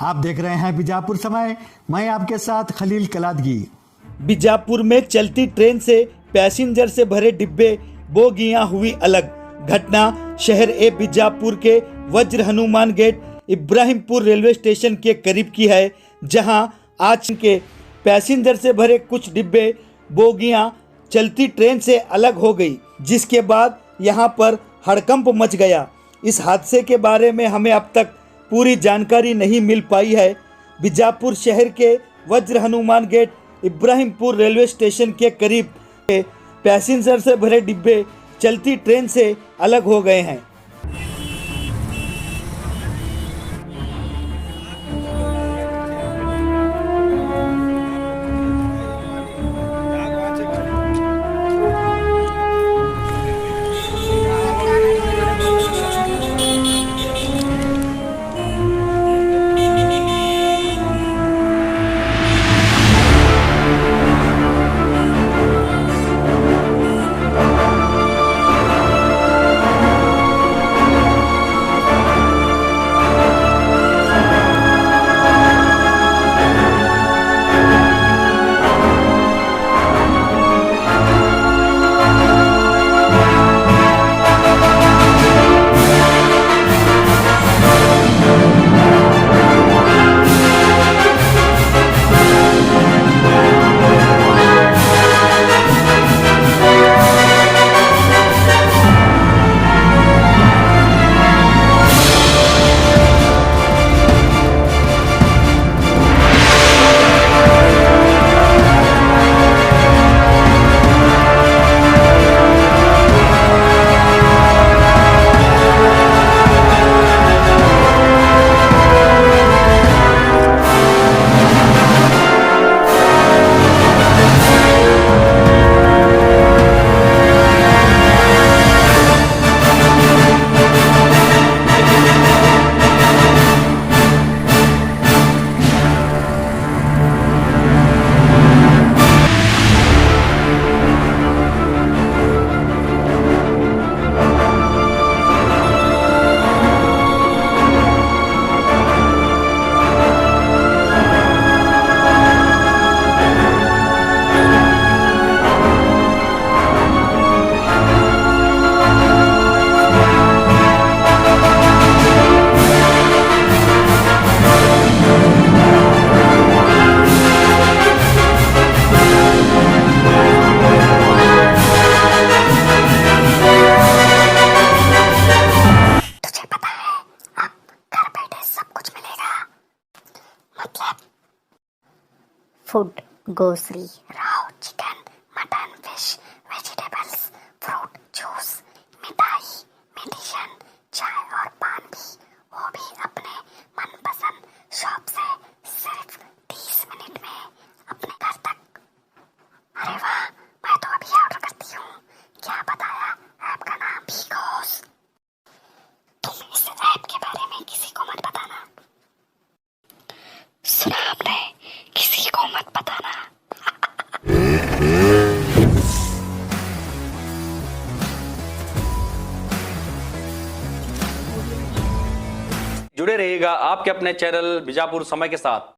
आप देख रहे हैं बीजापुर समय। मैं आपके साथ खलील कलादगी। बीजापुर में चलती ट्रेन से पैसेंजर से भरे डिब्बे बोगियां हुई अलग। घटना शहर ए बीजापुर के Vajra Hanuman gate Ibrahimpur railway station के करीब की है, जहां आज के पैसेंजर से भरे कुछ डिब्बे बोगियां चलती ट्रेन से अलग हो गई, जिसके बाद यहां पर हड़कंप मच गया। इस हादसे के बारे में हमें अब तक पूरी जानकारी नहीं मिल पाई है। बीजापुर शहर के Vajra Hanuman gate Ibrahimpur railway station के करीब पैसेंजर से भरे डिब्बे चलती ट्रेन से अलग हो गए हैं। Food, grocery, Rao, chicken, mutton, fish, vegetables, fruit, juice, मिठाई, मेडिसिन, चाय और पान भी, वो भी अपने मनपसंद शॉप से सिर्फ 30 मिनट में अपने घर तक। अरे वाह, मैं तो अभी ऑर्डर करती हूँ। क्या बताया? ऐप का नाम बिगोस। तुम इस ऐप के बारे में किसी को मत बताना। सुना आपने? किसी को मत बताना। जुड़े रहिएगा आपके अपने चैनल बीजापुर समय के साथ।